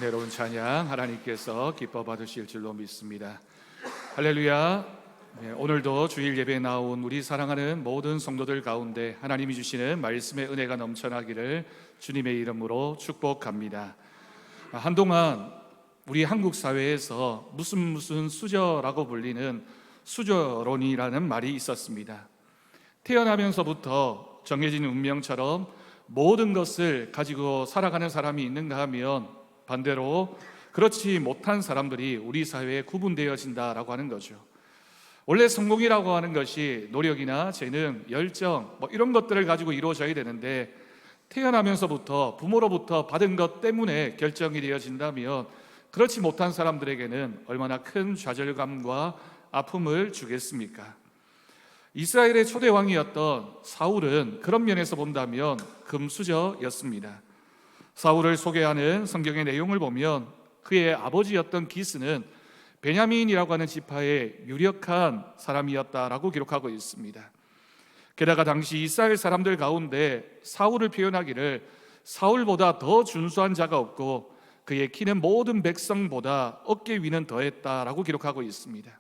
은혜로운 찬양 하나님께서 기뻐 받으실 줄로 믿습니다. 할렐루야. 오늘도 주일 예배에 나온 우리 사랑하는 모든 성도들 가운데 하나님이 주시는 말씀의 은혜가 넘쳐나기를 주님의 이름으로 축복합니다. 한동안 우리 한국 사회에서 무슨 수저라고 불리는 수저론이라는 말이 있었습니다. 태어나면서부터 정해진 운명처럼 모든 것을 가지고 살아가는 사람이 있는가 하면 반대로 그렇지 못한 사람들이 우리 사회에 구분되어진다라고 하는 거죠. 원래 성공이라고 하는 것이 노력이나 재능, 열정 이런 것들을 가지고 이루어져야 되는데 태어나면서부터 부모로부터 받은 것 때문에 결정이 되어진다면 그렇지 못한 사람들에게는 얼마나 큰 좌절감과 아픔을 주겠습니까? 이스라엘의 초대 왕이었던 사울은 그런 면에서 본다면 금수저였습니다. 사울을 소개하는 성경의 내용을 보면 그의 아버지였던 기스는 베냐민이라고 하는 지파의 유력한 사람이었다라고 기록하고 있습니다. 게다가 당시 이스라엘 사람들 가운데 사울을 표현하기를 사울보다 더 준수한 자가 없고 그의 키는 모든 백성보다 어깨 위는 더했다라고 기록하고 있습니다.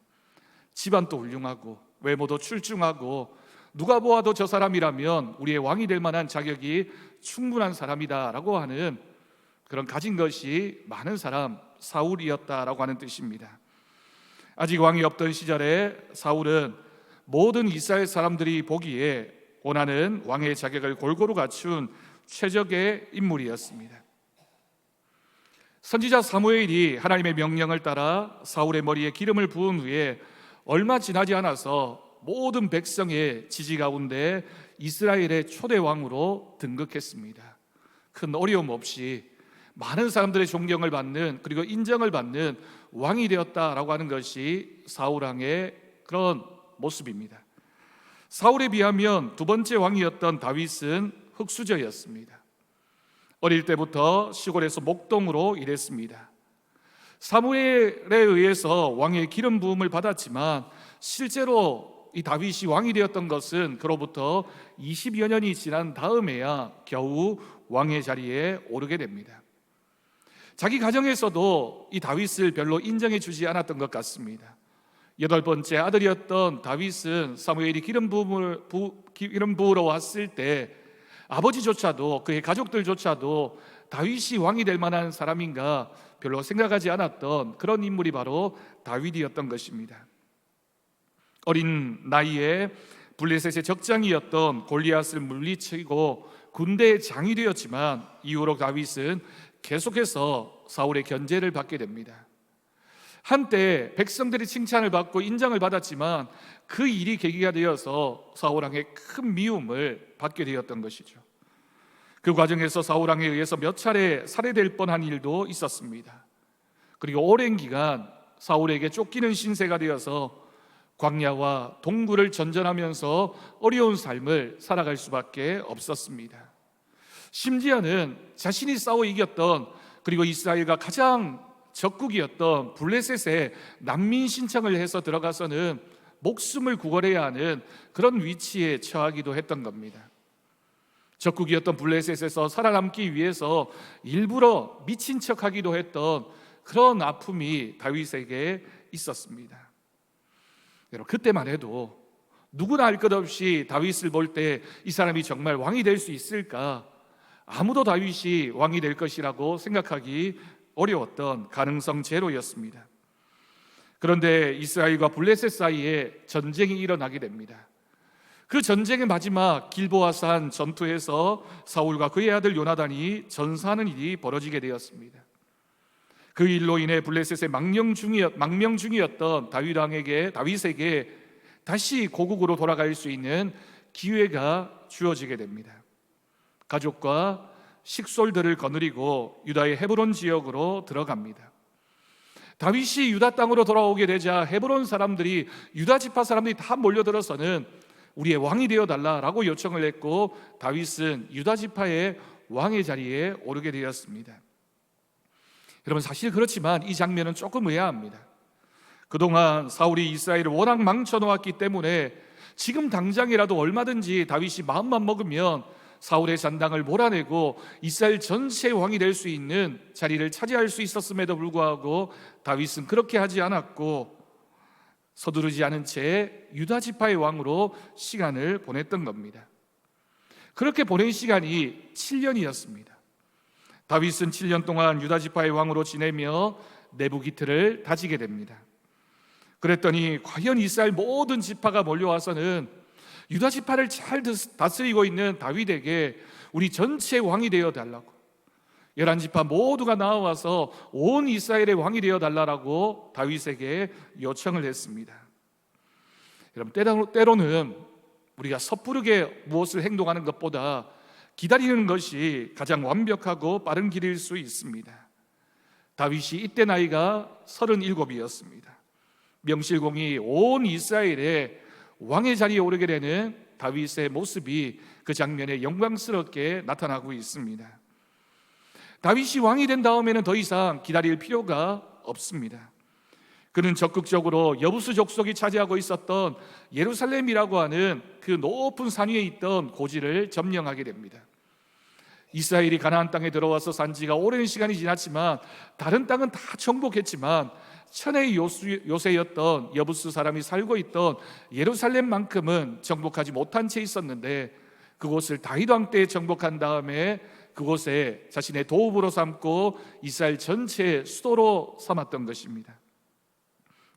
집안도 훌륭하고 외모도 출중하고 누가 보아도 저 사람이라면 우리의 왕이 될 만한 자격이 충분한 사람이다라고 하는 그런 가진 것이 많은 사람 사울이었다라고 하는 뜻입니다. 아직 왕이 없던 시절에 사울은 모든 이스라엘 사람들이 보기에 원하는 왕의 자격을 골고루 갖춘 최적의 인물이었습니다. 선지자 사무엘이 하나님의 명령을 따라 사울의 머리에 기름을 부은 후에 얼마 지나지 않아서 모든 백성의 지지 가운데 이스라엘의 초대 왕으로 등극했습니다. 큰 어려움 없이 많은 사람들의 존경을 받는 그리고 인정을 받는 왕이 되었다라고 하는 것이 사울 왕의 그런 모습입니다. 사울에 비하면 두 번째 왕이었던 다윗은 흙수저였습니다. 어릴 때부터 시골에서 목동으로 일했습니다. 사무엘에 의해서 왕의 기름 부음을 받았지만 실제로 이 다윗이 왕이 되었던 것은 그로부터 20여 년이 지난 다음에야 겨우 왕의 자리에 오르게 됩니다. 자기 가정에서도 이 다윗을 별로 인정해 주지 않았던 것 같습니다. 8번째 아들이었던 다윗은 사무엘이 기름 부으러 왔을 때 아버지조차도 그의 가족들조차도 다윗이 왕이 될 만한 사람인가 별로 생각하지 않았던 그런 인물이 바로 다윗이었던 것입니다. 어린 나이에 블레셋의 적장이었던 골리앗을 물리치고 군대의 장이 되었지만 이후로 다윗은 계속해서 사울의 견제를 받게 됩니다. 한때 백성들이 칭찬을 받고 인정을 받았지만 그 일이 계기가 되어서 사울 왕의 큰 미움을 받게 되었던 것이죠. 그 과정에서 사울 왕에 의해서 몇 차례 살해될 뻔한 일도 있었습니다. 그리고 오랜 기간 사울에게 쫓기는 신세가 되어서 광야와 동굴을 전전하면서 어려운 삶을 살아갈 수밖에 없었습니다. 심지어는 자신이 싸워 이겼던 그리고 이스라엘과 가장 적국이었던 블레셋에 난민 신청을 해서 들어가서는 목숨을 구걸해야 하는 그런 위치에 처하기도 했던 겁니다. 적국이었던 블레셋에서 살아남기 위해서 일부러 미친 척하기도 했던 그런 아픔이 다윗에게 있었습니다. 여러분, 그때만 해도 누구나 알 것 없이 다윗을 볼 때 이 사람이 정말 왕이 될 수 있을까? 아무도 다윗이 왕이 될 것이라고 생각하기 어려웠던 가능성 제로였습니다. 그런데 이스라엘과 블레셋 사이에 전쟁이 일어나게 됩니다. 그 전쟁의 마지막 길보아산 전투에서 사울과 그의 아들 요나단이 전사하는 일이 벌어지게 되었습니다. 그 일로 인해 블레셋의 망명 중이었던 다윗에게 다시 고국으로 돌아갈 수 있는 기회가 주어지게 됩니다. 가족과 식솔들을 거느리고 유다의 헤브론 지역으로 들어갑니다. 다윗이 유다 땅으로 돌아오게 되자 헤브론 사람들이 유다 지파 사람들이 다 몰려들어서는 우리의 왕이 되어달라라고 요청을 했고 다윗은 유다 지파의 왕의 자리에 오르게 되었습니다. 여러분, 사실 그렇지만 이 장면은 조금 의아합니다. 그동안 사울이 이스라엘을 워낙 망쳐놓았기 때문에 지금 당장이라도 얼마든지 다윗이 마음만 먹으면 사울의 잔당을 몰아내고 이스라엘 전체의 왕이 될 수 있는 자리를 차지할 수 있었음에도 불구하고 다윗은 그렇게 하지 않았고 서두르지 않은 채 유다 지파의 왕으로 시간을 보냈던 겁니다. 그렇게 보낸 시간이 7년이었습니다. 다윗은 7년 동안 유다 지파의 왕으로 지내며 내부 기틀을 다지게 됩니다. 그랬더니 과연 이스라엘 모든 지파가 몰려와서는 유다 지파를 잘 다스리고 있는 다윗에게 우리 전체 왕이 되어 달라고, 11지파 모두가 나와서 온 이스라엘의 왕이 되어 달라고 다윗에게 요청을 했습니다. 여러분, 때로는 우리가 섣부르게 무엇을 행동하는 것보다 기다리는 것이 가장 완벽하고 빠른 길일 수 있습니다. 다윗이 이때 나이가 37이었습니다. 명실공히 온 이스라엘의 왕의 자리에 오르게 되는 다윗의 모습이 그 장면에 영광스럽게 나타나고 있습니다. 다윗이 왕이 된 다음에는 더 이상 기다릴 필요가 없습니다. 그는 적극적으로 여부수 족속이 차지하고 있었던 예루살렘이라고 하는 그 높은 산 위에 있던 고지를 점령하게 됩니다. 이스라엘이 가나안 땅에 들어와서 산 지가 오랜 시간이 지났지만 다른 땅은 다 정복했지만 천의 요새였던 여부수 사람이 살고 있던 예루살렘만큼은 정복하지 못한 채 있었는데, 그곳을 다윗 왕 때 정복한 다음에 그곳에 자신의 도읍으로 삼고 이스라엘 전체의 수도로 삼았던 것입니다.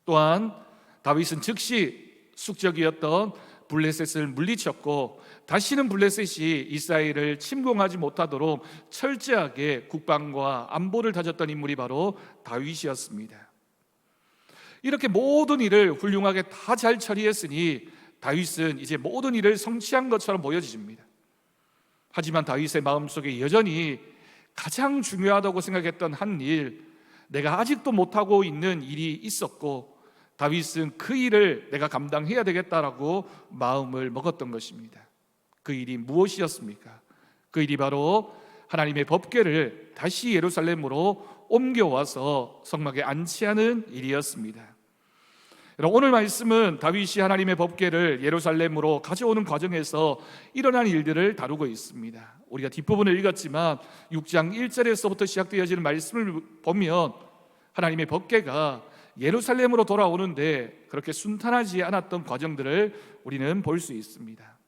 또한 다윗은 즉시 숙적이었던 블레셋을 물리쳤고 다시는 블레셋이 이스라엘을 침공하지 못하도록 철저하게 국방과 안보를 다졌던 인물이 바로 다윗이었습니다. 이렇게 모든 일을 훌륭하게 다 잘 처리했으니 다윗은 이제 모든 일을 성취한 것처럼 보여집니다. 하지만 다윗의 마음속에 여전히 가장 중요하다고 생각했던 한 일, 내가 아직도 못하고 있는 일이 있었고 다윗은 그 일을 내가 감당해야 되겠다라고 마음을 먹었던 것입니다. 그 일이 무엇이었습니까? 그 일이 바로 하나님의 법궤를 다시 예루살렘으로 옮겨와서 성막에 안치하는 일이었습니다. 오늘 말씀은 다윗이 하나님의 법궤를 예루살렘으로 가져오는 과정에서 일어난 일들을 다루고 있습니다. 우리가 뒷부분을 읽었지만 6장 1절에서부터 시작되어지는 말씀을 보면 하나님의 법궤가 예루살렘으로 돌아오는데 그렇게 순탄하지 않았던 과정들을 우리는 볼 수 있습니다.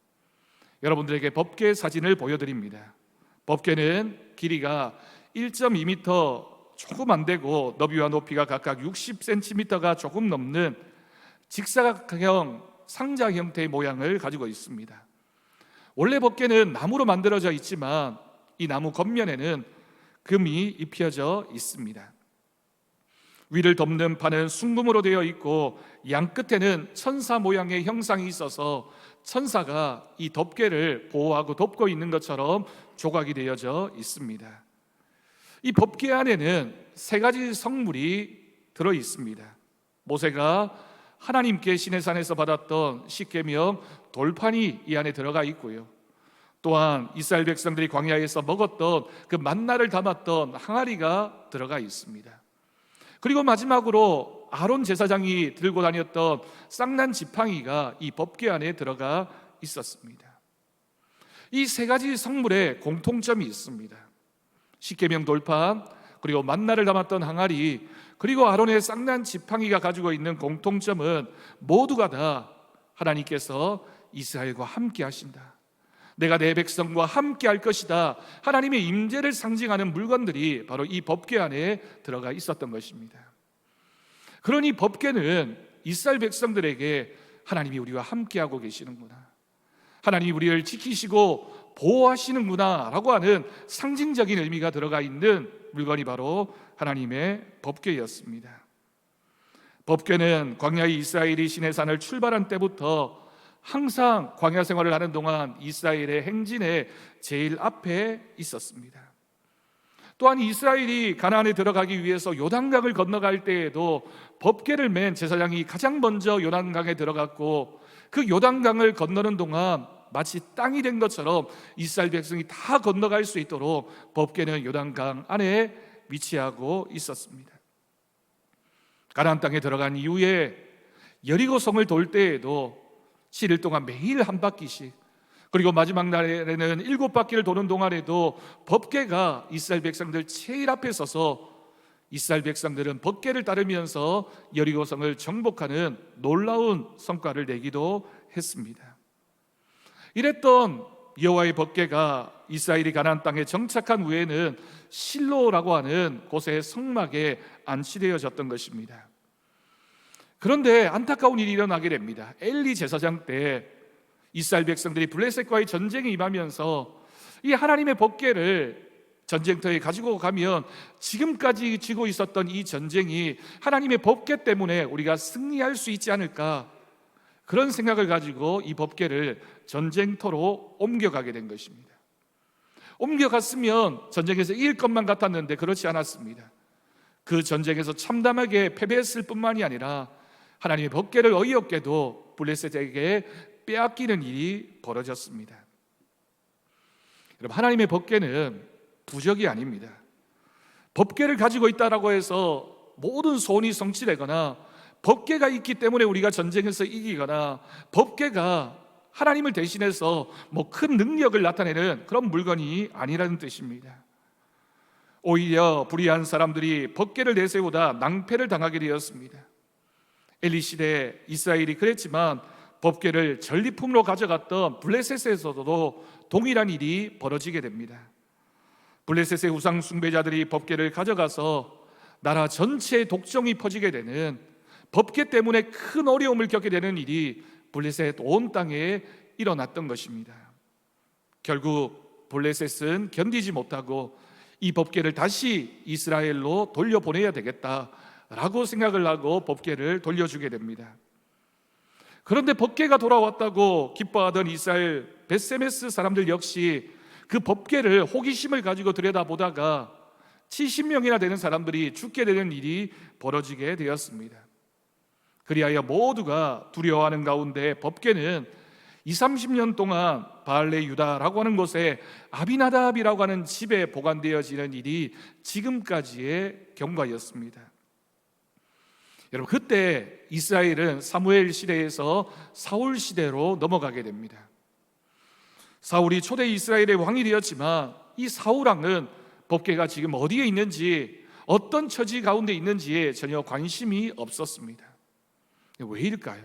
여러분들에게 법궤 사진을 보여드립니다. 법궤는 길이가 1.2m 조금 안 되고 너비와 높이가 각각 60cm가 조금 넘는 직사각형 상자 형태의 모양을 가지고 있습니다. 원래 법궤는 나무로 만들어져 있지만 이 나무 겉면에는 금이 입혀져 있습니다. 위를 덮는 판은 순금으로 되어 있고 양 끝에는 천사 모양의 형상이 있어서 천사가 이 덮개를 보호하고 덮고 있는 것처럼 조각이 되어져 있습니다. 이 법궤 안에는 3가지 성물이 들어 있습니다. 모세가 하나님께 시내산에서 받았던 십계명 돌판이 이 안에 들어가 있고요. 또한 이스라엘 백성들이 광야에서 먹었던 그 만나를 담았던 항아리가 들어가 있습니다. 그리고 마지막으로 아론 제사장이 들고 다녔던 쌍난 지팡이가 이 법궤 안에 들어가 있었습니다. 이 3가지 성물에 공통점이 있습니다. 십계명 돌판, 그리고 만나를 담았던 항아리, 그리고 아론의 쌍난 지팡이가 가지고 있는 공통점은 모두가 다 하나님께서 이스라엘과 함께 하신다, 내가 내 백성과 함께 할 것이다, 하나님의 임재를 상징하는 물건들이 바로 이 법궤 안에 들어가 있었던 것입니다. 그러니 법궤는 이스라엘 백성들에게 하나님이 우리와 함께하고 계시는구나, 하나님이 우리를 지키시고 보호하시는구나 라고 하는 상징적인 의미가 들어가 있는 물건이 바로 하나님의 법궤였습니다. 법궤는 광야의 이스라엘이 시내산을 출발한 때부터 항상 광야 생활을 하는 동안 이스라엘의 행진의 제일 앞에 있었습니다. 또한 이스라엘이 가나안에 들어가기 위해서 요단강을 건너갈 때에도 법궤를 맨 제사장이 가장 먼저 요단강에 들어갔고, 그 요단강을 건너는 동안 마치 땅이 된 것처럼 이스라엘 백성이 다 건너갈 수 있도록 법궤는 요단강 안에 위치하고 있었습니다. 가나안 땅에 들어간 이후에 여리고 성을 돌 때에도 7일 동안 매일 한 바퀴씩, 그리고 마지막 날에는 7바퀴를 도는 동안에도 법궤가 이스라엘 백성들 제일 앞에 서서 이스라엘 백성들은 법궤를 따르면서 여리고성을 정복하는 놀라운 성과를 내기도 했습니다. 이랬던 여호와의 법궤가 이스라엘이 가나안 땅에 정착한 후에는 실로라고 하는 곳의 성막에 안치되어졌던 것입니다. 그런데 안타까운 일이 일어나게 됩니다. 엘리 제사장 때 이스라엘 백성들이 블레셋과의 전쟁에 임하면서 이 하나님의 법궤를 전쟁터에 가지고 가면 지금까지 지고 있었던 이 전쟁이 하나님의 법궤 때문에 우리가 승리할 수 있지 않을까, 그런 생각을 가지고 이 법궤를 전쟁터로 옮겨가게 된 것입니다. 옮겨갔으면 전쟁에서 이길 것만 같았는데 그렇지 않았습니다. 그 전쟁에서 참담하게 패배했을 뿐만이 아니라 하나님의 법궤를 어이없게도 블레셋에게 빼앗기는 일이 벌어졌습니다. 여러분, 하나님의 법궤는 부적이 아닙니다. 법궤를 가지고 있다라고 해서 모든 소원이 성취되거나 법궤가 있기 때문에 우리가 전쟁에서 이기거나 법궤가 하나님을 대신해서 큰 능력을 나타내는 그런 물건이 아니라는 뜻입니다. 오히려 불의한 사람들이 법궤를 내세우다 낭패를 당하게 되었습니다. 엘리 시대 이스라엘이 그랬지만 법궤를 전리품으로 가져갔던 블레셋에서도 동일한 일이 벌어지게 됩니다. 블레셋의 우상 숭배자들이 법궤를 가져가서 나라 전체에 독점이 퍼지게 되는, 법궤 때문에 큰 어려움을 겪게 되는 일이 블레셋 온 땅에 일어났던 것입니다. 결국 블레셋은 견디지 못하고 이 법궤를 다시 이스라엘로 돌려보내야 되겠다라고 생각을 하고 법궤를 돌려주게 됩니다. 그런데 법궤가 돌아왔다고 기뻐하던 이스라엘 벳세메스 사람들 역시 그 법궤를 호기심을 가지고 들여다보다가 70명이나 되는 사람들이 죽게 되는 일이 벌어지게 되었습니다. 그리하여 모두가 두려워하는 가운데 법궤는 20-30년 동안 바알레 유다라고 하는 곳에 아비나답이라고 하는 집에 보관되어지는 일이 지금까지의 경과였습니다. 여러분, 그때 이스라엘은 사무엘 시대에서 사울 시대로 넘어가게 됩니다. 사울이 초대 이스라엘의 왕이 되었지만 이 사울 왕은 법궤가 지금 어디에 있는지, 어떤 처지 가운데 있는지에 전혀 관심이 없었습니다. 왜일까요?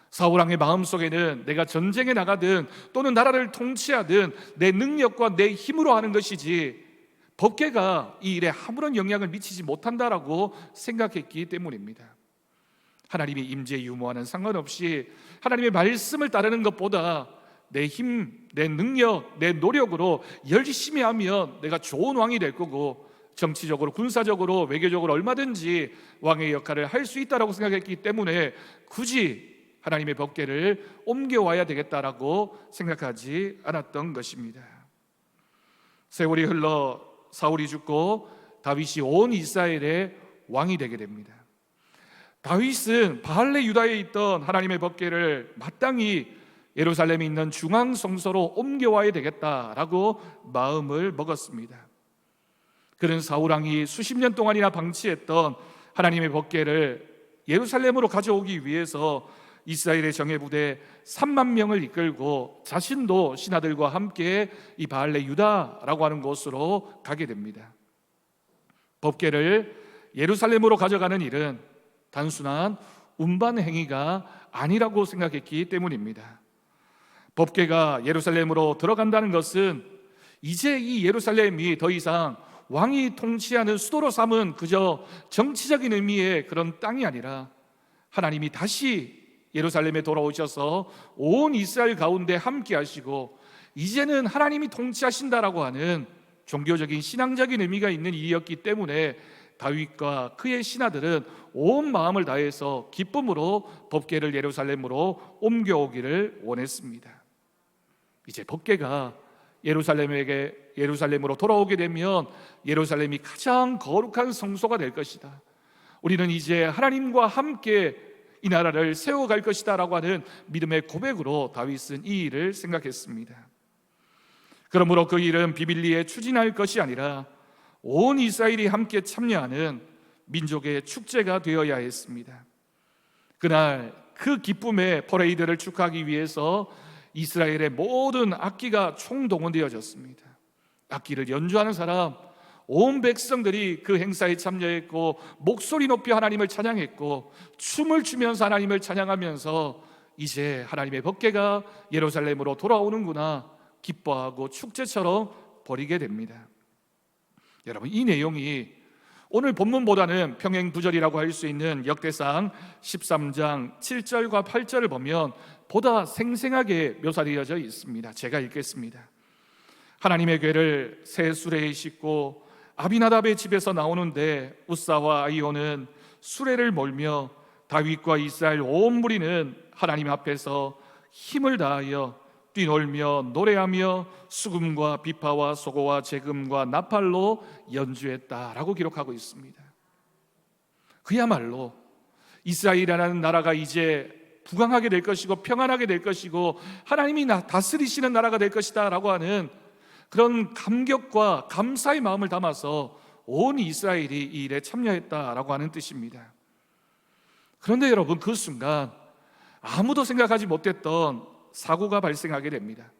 사울 왕의 마음속에는 내가 전쟁에 나가든 또는 나라를 통치하든 내 능력과 내 힘으로 하는 것이지 법궤가 이 일에 아무런 영향을 미치지 못한다라고 생각했기 때문입니다. 하나님의 임재 유무와는 상관없이 하나님의 말씀을 따르는 것보다 내 힘, 내 능력, 내 노력으로 열심히 하면 내가 좋은 왕이 될 거고 정치적으로, 군사적으로, 외교적으로 얼마든지 왕의 역할을 할 수 있다라고 생각했기 때문에 굳이 하나님의 법궤를 옮겨와야 되겠다라고 생각하지 않았던 것입니다. 세월이 흘러 사울이 죽고 다윗이 온 이스라엘의 왕이 되게 됩니다. 다윗은 바알레 유다에 있던 하나님의 법궤를 마땅히 예루살렘에 있는 중앙 성소로 옮겨와야 되겠다라고 마음을 먹었습니다. 그는 사울 왕이 수십 년 동안이나 방치했던 하나님의 법궤를 예루살렘으로 가져오기 위해서 이스라엘의 정예부대 3만 명을 이끌고 자신도 신하들과 함께 이 바알레 유다라고 하는 곳으로 가게 됩니다. 법궤를 예루살렘으로 가져가는 일은 단순한 운반 행위가 아니라고 생각했기 때문입니다. 법궤가 예루살렘으로 들어간다는 것은 이제 이 예루살렘이 더 이상 왕이 통치하는 수도로 삼은 그저 정치적인 의미의 그런 땅이 아니라 하나님이 다시 예루살렘에 돌아오셔서 온 이스라엘 가운데 함께 하시고 이제는 하나님이 통치하신다라고 하는 종교적인 신앙적인 의미가 있는 일이었기 때문에 다윗과 그의 신하들은 온 마음을 다해서 기쁨으로 법궤를 예루살렘으로 옮겨오기를 원했습니다. 이제 법궤가 예루살렘으로 돌아오게 되면 예루살렘이 가장 거룩한 성소가 될 것이다. 우리는 이제 하나님과 함께 이 나라를 세워갈 것이다 라고 하는 믿음의 고백으로 다윗은 이 일을 생각했습니다. 그러므로 그 일은 비밀리에 추진할 것이 아니라 온 이스라엘이 함께 참여하는 민족의 축제가 되어야 했습니다. 그날 그 기쁨의 퍼레이드를 축하하기 위해서 이스라엘의 모든 악기가 총동원되어졌습니다. 악기를 연주하는 사람, 온 백성들이 그 행사에 참여했고 목소리 높이 하나님을 찬양했고 춤을 추면서 하나님을 찬양하면서 이제 하나님의 법궤가 예루살렘으로 돌아오는구나 기뻐하고 축제처럼 벌이게 됩니다. 여러분, 이 내용이 오늘 본문보다는 평행구절이라고 할 수 있는 역대상 13장 7절과 8절을 보면 보다 생생하게 묘사되어져 있습니다. 제가 읽겠습니다. 하나님의 궤를 새 수레에 싣고 아비나답의 집에서 나오는데 우사와 아이오는 수레를 몰며 다윗과 이스라엘 온 무리는 하나님 앞에서 힘을 다하여 뛰놀며 노래하며 수금과 비파와 소고와 제금과 나팔로 연주했다라고 기록하고 있습니다. 그야말로 이스라엘이라는 나라가 이제 부강하게 될 것이고 평안하게 될 것이고 하나님이 다스리시는 나라가 될 것이다 라고 하는 그런 감격과 감사의 마음을 담아서 온 이스라엘이 이 일에 참여했다라고 하는 뜻입니다. 그런데 여러분, 그 순간 아무도 생각하지 못했던 사고가 발생하게 됩니다.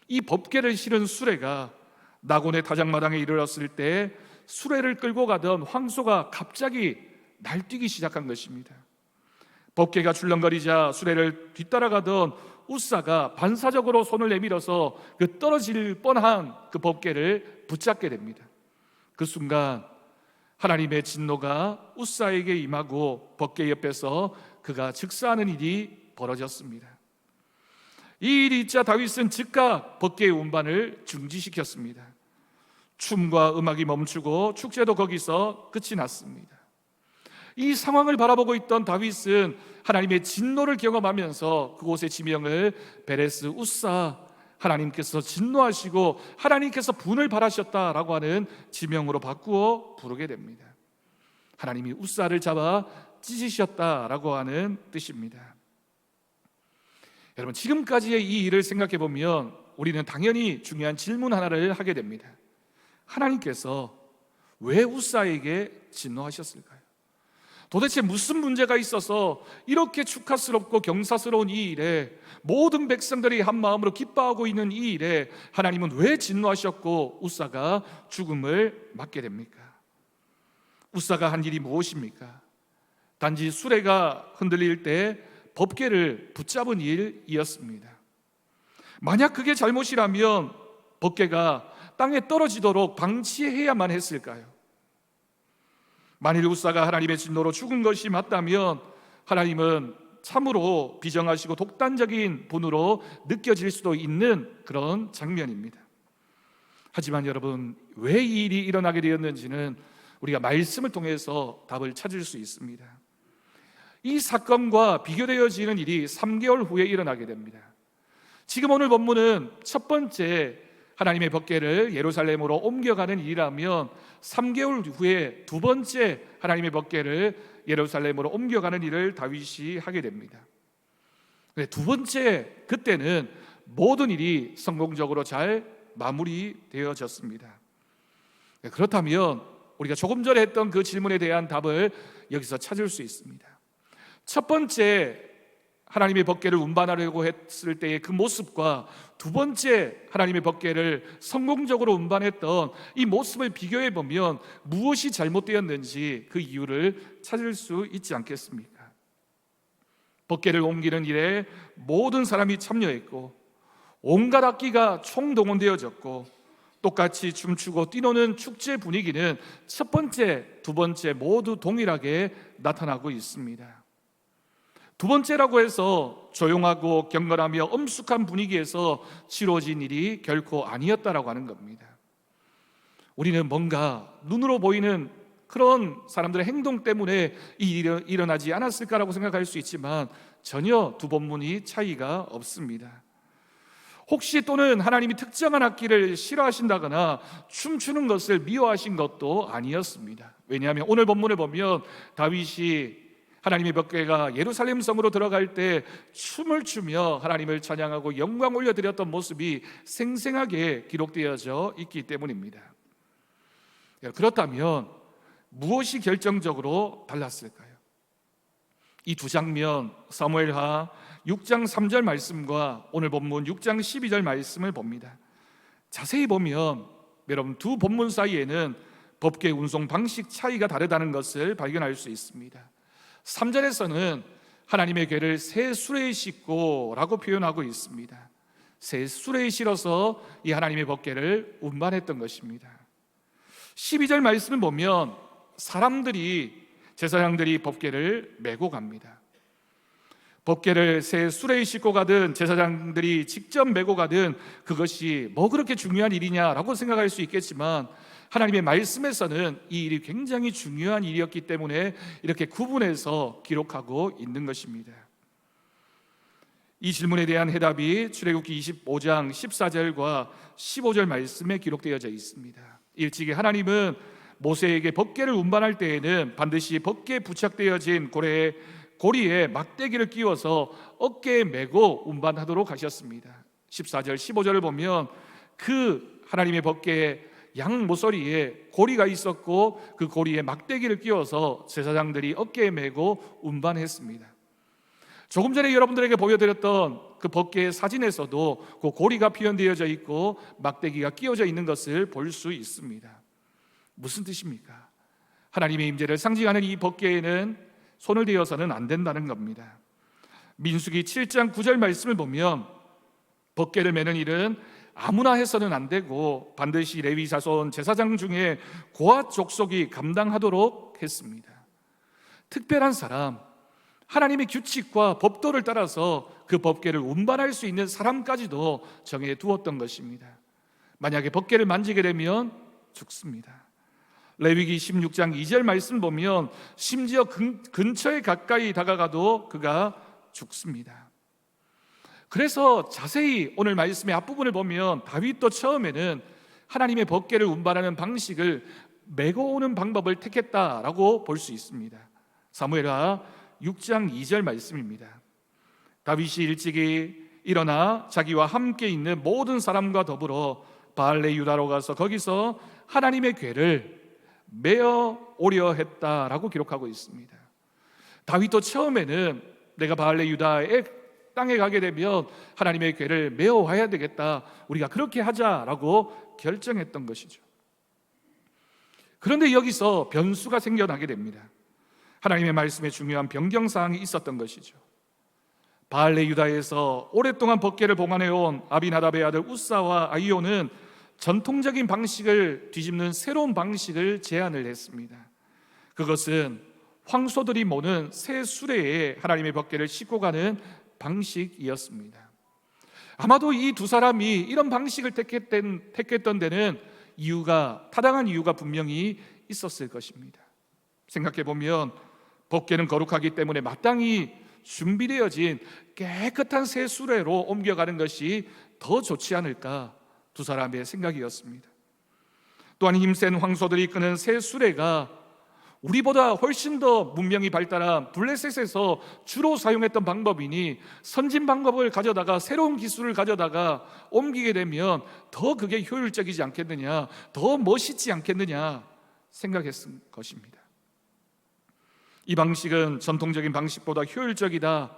이 법궤를 실은 수레가 나곤의 타작마당에 이르렀을 때 수레를 끌고 가던 황소가 갑자기 날뛰기 시작한 것입니다. 법궤가 출렁거리자 수레를 뒤따라가던 우사가 반사적으로 손을 내밀어서 그 떨어질 뻔한 그 법궤를 붙잡게 됩니다. 그 순간 하나님의 진노가 우사에게 임하고 법궤 옆에서 그가 즉사하는 일이 벌어졌습니다. 이 일이 있자 다윗은 즉각 법궤의 운반을 중지시켰습니다. 춤과 음악이 멈추고 축제도 거기서 끝이 났습니다. 이 상황을 바라보고 있던 다윗은 하나님의 진노를 경험하면서 그곳의 지명을 베레스 우사, 하나님께서 진노하시고 하나님께서 분을 발하셨다라고 하는 지명으로 바꾸어 부르게 됩니다. 하나님이 우사를 잡아 찢으셨다라고 하는 뜻입니다. 여러분, 지금까지의 이 일을 생각해 보면 우리는 당연히 중요한 질문 하나를 하게 됩니다. 하나님께서 왜 우사에게 진노하셨을까요? 도대체 무슨 문제가 있어서 이렇게 축하스럽고 경사스러운 이 일에 모든 백성들이 한 마음으로 기뻐하고 있는 이 일에 하나님은 왜 진노하셨고 우사가 죽음을 맞게 됩니까? 우사가 한 일이 무엇입니까? 단지 수레가 흔들릴 때 법궤를 붙잡은 일이었습니다. 만약 그게 잘못이라면 법궤가 땅에 떨어지도록 방치해야만 했을까요? 만일 우사가 하나님의 진노로 죽은 것이 맞다면 하나님은 참으로 비정하시고 독단적인 분으로 느껴질 수도 있는 그런 장면입니다. 하지만 여러분, 왜 이 일이 일어나게 되었는지는 우리가 말씀을 통해서 답을 찾을 수 있습니다. 이 사건과 비교되어지는 일이 3개월 후에 일어나게 됩니다. 지금 오늘 본문은 첫 번째 하나님의 법궤를 예루살렘으로 옮겨가는 일이라면 3개월 후에 두 번째 하나님의 법궤를 예루살렘으로 옮겨가는 일을 다윗이 하게 됩니다. 두 번째, 그때는 모든 일이 성공적으로 잘 마무리되어졌습니다. 그렇다면 우리가 조금 전에 했던 그 질문에 대한 답을 여기서 찾을 수 있습니다. 첫 번째 하나님의 법궤를 운반하려고 했을 때의 그 모습과 두 번째 하나님의 법궤를 성공적으로 운반했던 이 모습을 비교해 보면 무엇이 잘못되었는지 그 이유를 찾을 수 있지 않겠습니까? 법궤를 옮기는 일에 모든 사람이 참여했고 온갖 악기가 총동원되어졌고 똑같이 춤추고 뛰노는 축제 분위기는 첫 번째, 두 번째 모두 동일하게 나타나고 있습니다. 두 번째라고 해서 조용하고 경건하며 엄숙한 분위기에서 치러진 일이 결코 아니었다라고 하는 겁니다. 우리는 뭔가 눈으로 보이는 그런 사람들의 행동 때문에 이 일이 일어나지 않았을까라고 생각할 수 있지만 전혀 두 본문이 차이가 없습니다. 혹시 또는 하나님이 특정한 악기를 싫어하신다거나 춤추는 것을 미워하신 것도 아니었습니다. 왜냐하면 오늘 본문을 보면 다윗이 하나님의 법궤가 예루살렘 성으로 들어갈 때 춤을 추며 하나님을 찬양하고 영광 올려드렸던 모습이 생생하게 기록되어져 있기 때문입니다. 그렇다면 무엇이 결정적으로 달랐을까요? 이 두 장면, 사무엘하 6장 3절 말씀과 오늘 본문 6장 12절 말씀을 봅니다. 자세히 보면 여러분, 두 본문 사이에는 법궤 운송 방식 차이가 다르다는 것을 발견할 수 있습니다. 3절에서는 하나님의 궤를 새 수레에 싣고 라고 표현하고 있습니다. 새 수레에 실어서 이 하나님의 법궤를 운반했던 것입니다. 12절 말씀을 보면 제사장들이 법궤를 메고 갑니다. 법궤를 새 수레에 싣고 가든 제사장들이 직접 메고 가든 그것이 뭐 그렇게 중요한 일이냐라고 생각할 수 있겠지만, 하나님의 말씀에서는 이 일이 굉장히 중요한 일이었기 때문에 이렇게 구분해서 기록하고 있는 것입니다. 이 질문에 대한 해답이 출애굽기 25장 14절과 15절 말씀에 기록되어져 있습니다. 일찍이 하나님은 모세에게 법궤를 운반할 때에는 반드시 법궤에 부착되어진 고리에 막대기를 끼워서 어깨에 메고 운반하도록 하셨습니다. 14절 15절을 보면 그 하나님의 법궤의 양 모서리에 고리가 있었고 그 고리에 막대기를 끼워서 제사장들이 어깨에 메고 운반했습니다. 조금 전에 여러분들에게 보여드렸던 그 법궤의 사진에서도 그 고리가 표현되어져 있고 막대기가 끼워져 있는 것을 볼 수 있습니다. 무슨 뜻입니까? 하나님의 임재를 상징하는 이 법궤에는 손을 대어서는 안 된다는 겁니다. 민수기 7장 9절 말씀을 보면 법궤를 메는 일은 아무나 해서는 안 되고 반드시 레위 자손 제사장 중에 고핫 족속이 감당하도록 했습니다. 특별한 사람, 하나님의 규칙과 법도를 따라서 그 법궤를 운반할 수 있는 사람까지도 정해 두었던 것입니다. 만약에 법궤를 만지게 되면 죽습니다. 레위기 16장 2절 말씀 보면 심지어 근처에 가까이 다가가도 그가 죽습니다. 그래서 자세히 오늘 말씀의 앞부분을 보면 다윗도 처음에는 하나님의 법궤를 운반하는 방식을 메고 오는 방법을 택했다라고 볼 수 있습니다. 사무엘하 6장 2절 말씀입니다. 다윗이 일찍이 일어나 자기와 함께 있는 모든 사람과 더불어 바알레 유다로 가서 거기서 하나님의 궤를 메어 오려 했다라고 기록하고 있습니다. 다윗도 처음에는 내가 바알레 유다의 땅에 가게 되면 하나님의 궤를 메어 와야 되겠다, 우리가 그렇게 하자라고 결정했던 것이죠. 그런데 여기서 변수가 생겨나게 됩니다. 하나님의 말씀에 중요한 변경사항이 있었던 것이죠. 바알레 유다에서 오랫동안 법궤를 봉안해온 아비나답의 아들 우사와 아히오는 전통적인 방식을 뒤집는 새로운 방식을 제안을 했습니다. 그것은 황소들이 모는 새 수레에 하나님의 법궤를 싣고 가는 방식이었습니다. 아마도 이 두 사람이 이런 방식을 택했던 데는 타당한 이유가 분명히 있었을 것입니다. 생각해보면 법궤는 거룩하기 때문에 마땅히 준비되어진 깨끗한 새 수레로 옮겨가는 것이 더 좋지 않을까, 두 사람의 생각이었습니다. 또한 힘센 황소들이 이끄는 새 수레가 우리보다 훨씬 더 문명이 발달한 블레셋에서 주로 사용했던 방법이니 선진 방법을 가져다가 새로운 기술을 가져다가 옮기게 되면 더 그게 효율적이지 않겠느냐, 더 멋있지 않겠느냐 생각했을 것입니다. 이 방식은 전통적인 방식보다 효율적이다,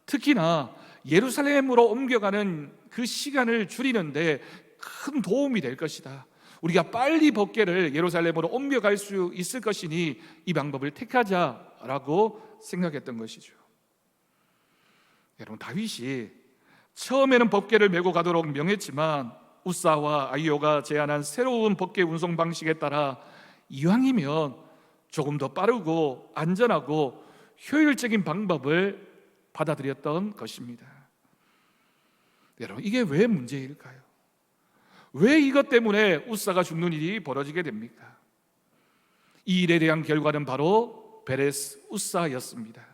특히나 예루살렘으로 옮겨가는 그 시간을 줄이는데 큰 도움이 될 것이다, 우리가 빨리 법궤를 예루살렘으로 옮겨갈 수 있을 것이니 이 방법을 택하자라고 생각했던 것이죠. 여러분, 다윗이 처음에는 법궤를 메고 가도록 명했지만 우사와 아히오가 제안한 새로운 법궤 운송 방식에 따라 이왕이면 조금 더 빠르고 안전하고 효율적인 방법을 받아들였던 것입니다. 여러분, 이게 왜 문제일까요? 왜 이것 때문에 우사가 죽는 일이 벌어지게 됩니까? 이 일에 대한 결과는 바로 베레스 우사였습니다.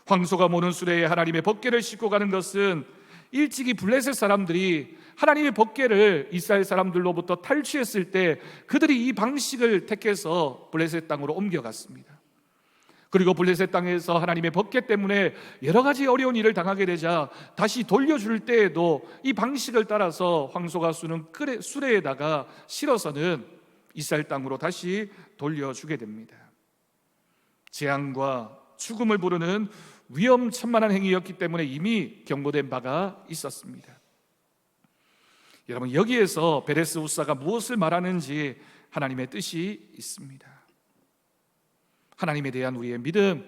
황소가 모는 수레에 하나님의 법궤를 싣고 가는 것은 일찍이 블레셋 사람들이 하나님의 법궤를 이스라엘 사람들로부터 탈취했을 때 그들이 이 방식을 택해서 블레셋 땅으로 옮겨갔습니다. 그리고 블레셋 땅에서 하나님의 법궤 때문에 여러 가지 어려운 일을 당하게 되자 다시 돌려줄 때에도 이 방식을 따라서 황소가 수는 수레에다가 실어서는 이스라엘 땅으로 다시 돌려주게 됩니다. 재앙과 죽음을 부르는 위험천만한 행위였기 때문에 이미 경고된 바가 있었습니다. 여러분, 여기에서 베레스 후사가 무엇을 말하는지 하나님의 뜻이 있습니다. 하나님에 대한 우리의 믿음,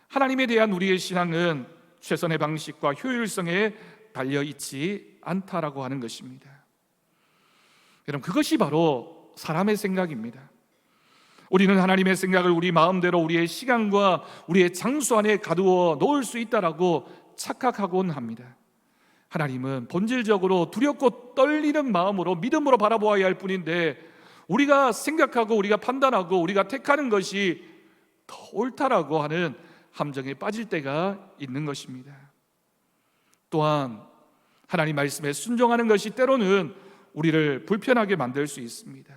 하나님에 대한 우리의 신앙은 최선의 방식과 효율성에 달려있지 않다라고 하는 것입니다. 여러분, 그것이 바로 사람의 생각입니다. 우리는 하나님의 생각을 우리 마음대로 우리의 시간과 우리의 장소 안에 가두어 놓을 수 있다라고 착각하곤 합니다. 하나님은 본질적으로 두렵고 떨리는 마음으로 믿음으로 바라보아야 할 뿐인데, 우리가 생각하고 우리가 판단하고 우리가 택하는 것이 더 옳다라고 하는 함정에 빠질 때가 있는 것입니다. 또한 하나님 말씀에 순종하는 것이 때로는 우리를 불편하게 만들 수 있습니다.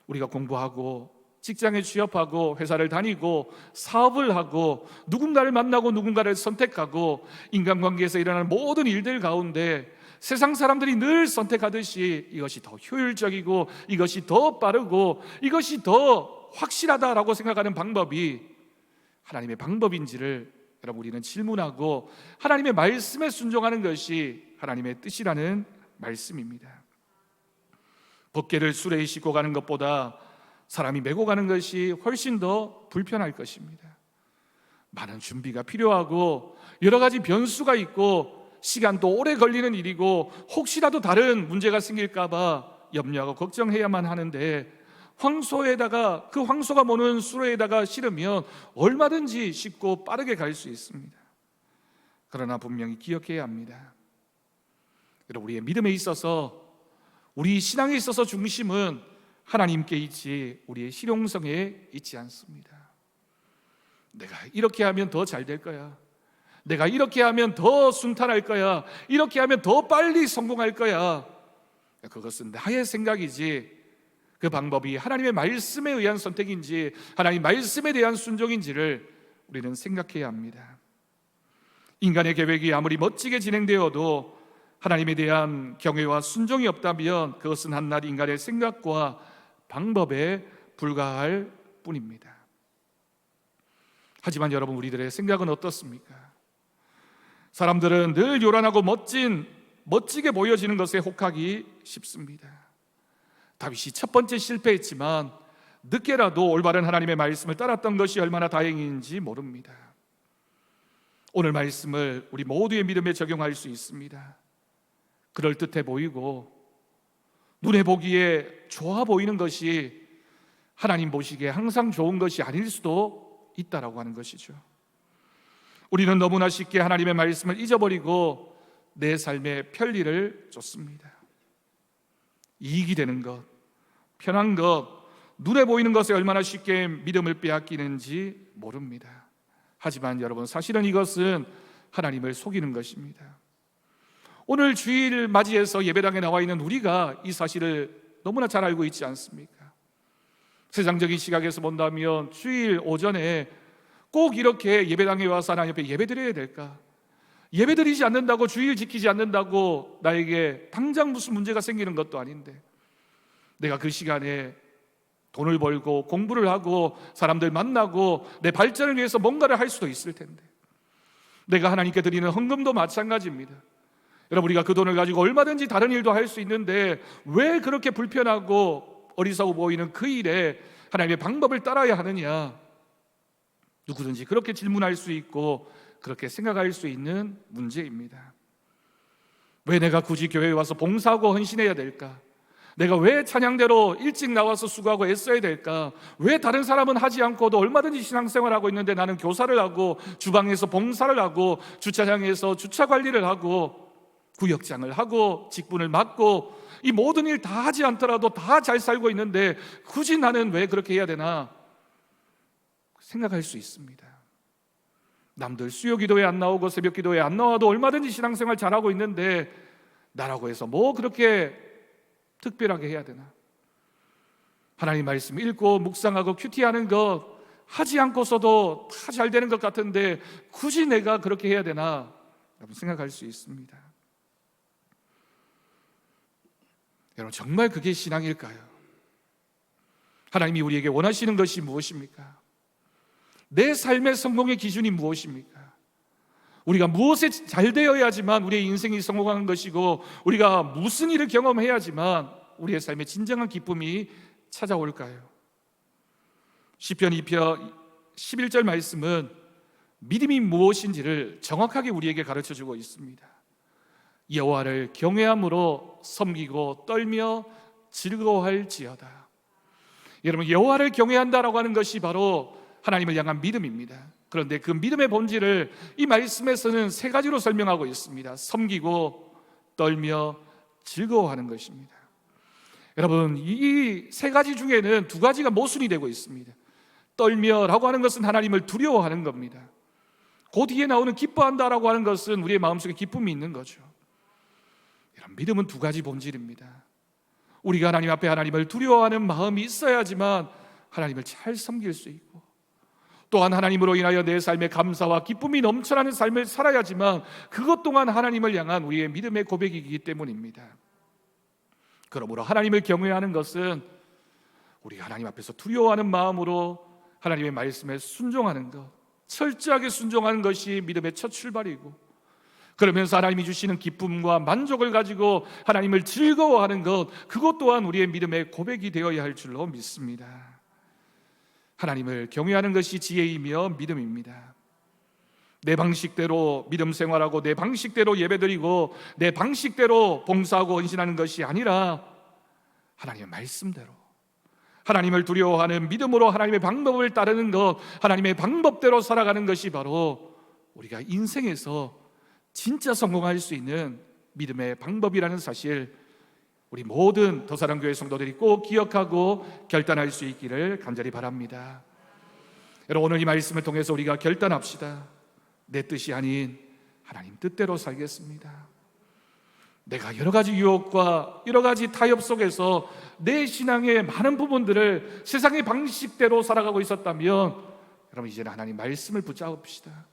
우리가 공부하고 직장에 취업하고 회사를 다니고 사업을 하고 누군가를 만나고 누군가를 선택하고 인간관계에서 일어나는 모든 일들 가운데 세상 사람들이 늘 선택하듯이 이것이 더 효율적이고 이것이 더 빠르고 이것이 더 확실하다라고 생각하는 방법이 하나님의 방법인지를 여러분, 우리는 질문하고 하나님의 말씀에 순종하는 것이 하나님의 뜻이라는 말씀입니다. 법궤를 수레에 싣고 가는 것보다 사람이 메고 가는 것이 훨씬 더 불편할 것입니다. 많은 준비가 필요하고 여러 가지 변수가 있고 시간도 오래 걸리는 일이고 혹시라도 다른 문제가 생길까 봐 염려하고 걱정해야만 하는데, 황소에다가 그 황소가 모는 수레에다가 실으면 얼마든지 쉽고 빠르게 갈 수 있습니다. 그러나 분명히 기억해야 합니다. 여러분, 우리의 믿음에 있어서, 우리 신앙에 있어서 중심은 하나님께 있지 우리의 실용성에 있지 않습니다. 내가 이렇게 하면 더 잘 될 거야, 내가 이렇게 하면 더 순탄할 거야, 이렇게 하면 더 빨리 성공할 거야, 그것은 나의 생각이지 그 방법이 하나님의 말씀에 의한 선택인지 하나님 말씀에 대한 순종인지를 우리는 생각해야 합니다. 인간의 계획이 아무리 멋지게 진행되어도 하나님에 대한 경외와 순종이 없다면 그것은 한낱 인간의 생각과 방법에 불과할 뿐입니다. 하지만 여러분, 우리들의 생각은 어떻습니까? 사람들은 늘 요란하고 멋지게 보여지는 것에 혹하기 쉽습니다. 다윗이 첫 번째 실패했지만 늦게라도 올바른 하나님의 말씀을 따랐던 것이 얼마나 다행인지 모릅니다. 오늘 말씀을 우리 모두의 믿음에 적용할 수 있습니다. 그럴듯해 보이고 눈에 보기에 좋아 보이는 것이 하나님 보시기에 항상 좋은 것이 아닐 수도 있다라고 하는 것이죠. 우리는 너무나 쉽게 하나님의 말씀을 잊어버리고 내 삶의 편리를 쫓습니다. 이익이 되는 것, 편한 것, 눈에 보이는 것에 얼마나 쉽게 믿음을 빼앗기는지 모릅니다. 하지만 여러분, 사실은 이것은 하나님을 속이는 것입니다. 오늘 주일 맞이해서 예배당에 나와 있는 우리가 이 사실을 너무나 잘 알고 있지 않습니까? 세상적인 시각에서 본다면 주일 오전에 꼭 이렇게 예배당에 와서 하나님 옆에 예배드려야 될까? 예배드리지 않는다고, 주일 지키지 않는다고 나에게 당장 무슨 문제가 생기는 것도 아닌데, 내가 그 시간에 돈을 벌고 공부를 하고 사람들 만나고 내 발전을 위해서 뭔가를 할 수도 있을 텐데, 내가 하나님께 드리는 헌금도 마찬가지입니다. 여러분, 우리가 그 돈을 가지고 얼마든지 다른 일도 할 수 있는데 왜 그렇게 불편하고 어리석어 보이는 그 일에 하나님의 방법을 따라야 하느냐? 누구든지 그렇게 질문할 수 있고 그렇게 생각할 수 있는 문제입니다. 왜 내가 굳이 교회에 와서 봉사하고 헌신해야 될까? 내가 왜 찬양대로 일찍 나와서 수고하고 애써야 될까? 왜 다른 사람은 하지 않고도 얼마든지 신앙생활하고 있는데 나는 교사를 하고 주방에서 봉사를 하고 주차장에서 주차 관리를 하고 구역장을 하고 직분을 맡고 이 모든 일 다 하지 않더라도 다 잘 살고 있는데 굳이 나는 왜 그렇게 해야 되나 생각할 수 있습니다. 남들 수요기도에 안 나오고 새벽기도에 안 나와도 얼마든지 신앙생활 잘하고 있는데 나라고 해서 뭐 그렇게 특별하게 해야 되나? 하나님 말씀 읽고 묵상하고 큐티하는 것 하지 않고서도 다 잘 되는 것 같은데 굳이 내가 그렇게 해야 되나? 여러분, 생각할 수 있습니다. 여러분, 정말 그게 신앙일까요? 하나님이 우리에게 원하시는 것이 무엇입니까? 내 삶의 성공의 기준이 무엇입니까? 우리가 무엇에 잘 되어야지만 우리의 인생이 성공하는 것이고, 우리가 무슨 일을 경험해야지만 우리의 삶에 진정한 기쁨이 찾아올까요? 시편 2편 11절 말씀은 믿음이 무엇인지를 정확하게 우리에게 가르쳐주고 있습니다. 여호와를 경외함으로 섬기고 떨며 즐거워할지어다. 여러분, 여호와를 경외한다라고 하는 것이 바로 하나님을 향한 믿음입니다. 그런데 그 믿음의 본질을 이 말씀에서는 세 가지로 설명하고 있습니다. 섬기고 떨며 즐거워하는 것입니다. 여러분, 이 세 가지 중에는 두 가지가 모순이 되고 있습니다. 떨며라고 하는 것은 하나님을 두려워하는 겁니다. 그 뒤에 나오는 기뻐한다라고 하는 것은 우리의 마음속에 기쁨이 있는 거죠. 이런 믿음은 두 가지 본질입니다. 우리가 하나님 앞에 하나님을 두려워하는 마음이 있어야지만 하나님을 잘 섬길 수 있고, 또한 하나님으로 인하여 내 삶에 감사와 기쁨이 넘쳐나는 삶을 살아야지만 그것 또한 하나님을 향한 우리의 믿음의 고백이기 때문입니다. 그러므로 하나님을 경외하는 것은 우리가 하나님 앞에서 두려워하는 마음으로 하나님의 말씀에 순종하는 것, 철저하게 순종하는 것이 믿음의 첫 출발이고, 그러면서 하나님이 주시는 기쁨과 만족을 가지고 하나님을 즐거워하는 것, 그것 또한 우리의 믿음의 고백이 되어야 할 줄로 믿습니다. 하나님을 경외하는 것이 지혜이며 믿음입니다. 내 방식대로 믿음 생활하고 내 방식대로 예배드리고 내 방식대로 봉사하고 헌신하는 것이 아니라 하나님의 말씀대로, 하나님을 두려워하는 믿음으로 하나님의 방법을 따르는 것, 하나님의 방법대로 살아가는 것이 바로 우리가 인생에서 진짜 성공할 수 있는 믿음의 방법이라는 사실, 우리 모든 더사랑교회 성도들이 꼭 기억하고 결단할 수 있기를 간절히 바랍니다. 여러분, 오늘 이 말씀을 통해서 우리가 결단합시다. 내 뜻이 아닌 하나님 뜻대로 살겠습니다. 내가 여러 가지 유혹과 여러 가지 타협 속에서 내 신앙의 많은 부분들을 세상의 방식대로 살아가고 있었다면, 여러분, 이제는 하나님 말씀을 붙잡읍시다.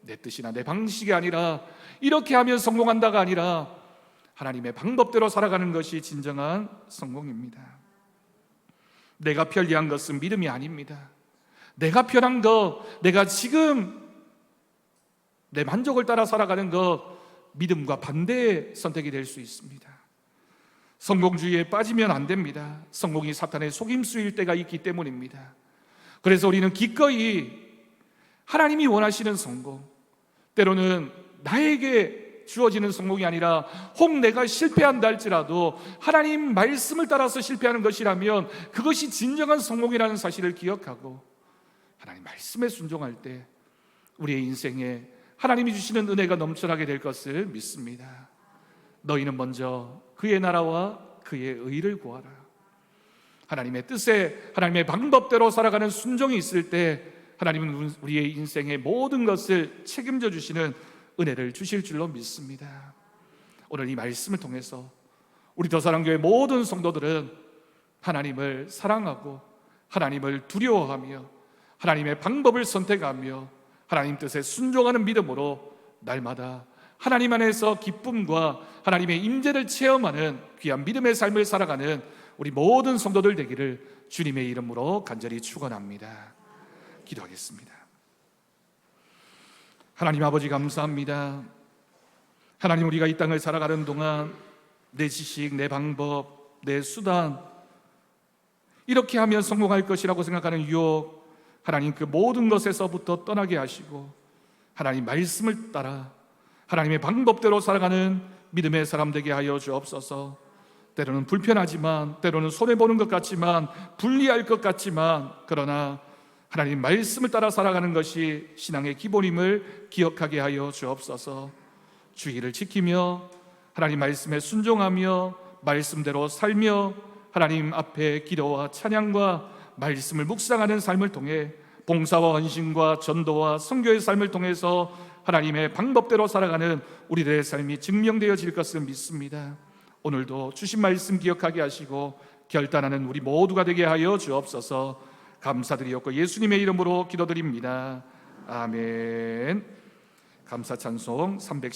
내 뜻이나 내 방식이 아니라, 이렇게 하면 성공한다가 아니라 하나님의 방법대로 살아가는 것이 진정한 성공입니다. 내가 편리한 것은 믿음이 아닙니다. 내가 편한 것, 내가 지금 내 만족을 따라 살아가는 것, 믿음과 반대의 선택이 될 수 있습니다. 성공주의에 빠지면 안 됩니다. 성공이 사탄의 속임수일 때가 있기 때문입니다. 그래서 우리는 기꺼이 하나님이 원하시는 성공, 때로는 나에게 주어지는 성공이 아니라 혹 내가 실패한다 할지라도 하나님 말씀을 따라서 실패하는 것이라면 그것이 진정한 성공이라는 사실을 기억하고 하나님 말씀에 순종할 때 우리의 인생에 하나님이 주시는 은혜가 넘쳐나게 될 것을 믿습니다. 너희는 먼저 그의 나라와 그의 의를 구하라. 하나님의 뜻에, 하나님의 방법대로 살아가는 순종이 있을 때 하나님은 우리의 인생의 모든 것을 책임져 주시는 은혜를 주실 줄로 믿습니다. 오늘 이 말씀을 통해서 우리 더사랑교회 모든 성도들은 하나님을 사랑하고 하나님을 두려워하며 하나님의 방법을 선택하며 하나님 뜻에 순종하는 믿음으로 날마다 하나님 안에서 기쁨과 하나님의 임재를 체험하는 귀한 믿음의 삶을 살아가는 우리 모든 성도들 되기를 주님의 이름으로 간절히 축원합니다. 기도하겠습니다. 하나님 아버지, 감사합니다. 하나님, 우리가 이 땅을 살아가는 동안 내 지식, 내 방법, 내 수단, 이렇게 하면 성공할 것이라고 생각하는 유혹, 하나님 그 모든 것에서부터 떠나게 하시고 하나님 말씀을 따라 하나님의 방법대로 살아가는 믿음의 사람 되게 하여 주옵소서. 때로는 불편하지만, 때로는 손해보는 것 같지만, 불리할 것 같지만, 그러나 하나님 말씀을 따라 살아가는 것이 신앙의 기본임을 기억하게 하여 주옵소서. 주의를 지키며 하나님 말씀에 순종하며 말씀대로 살며 하나님 앞에 기도와 찬양과 말씀을 묵상하는 삶을 통해 봉사와 헌신과 전도와 선교의 삶을 통해서 하나님의 방법대로 살아가는 우리들의 삶이 증명되어질 것을 믿습니다. 오늘도 주신 말씀 기억하게 하시고 결단하는 우리 모두가 되게 하여 주옵소서. 감사드리옵고 예수님의 이름으로 기도드립니다. 아멘. 감사 찬송 310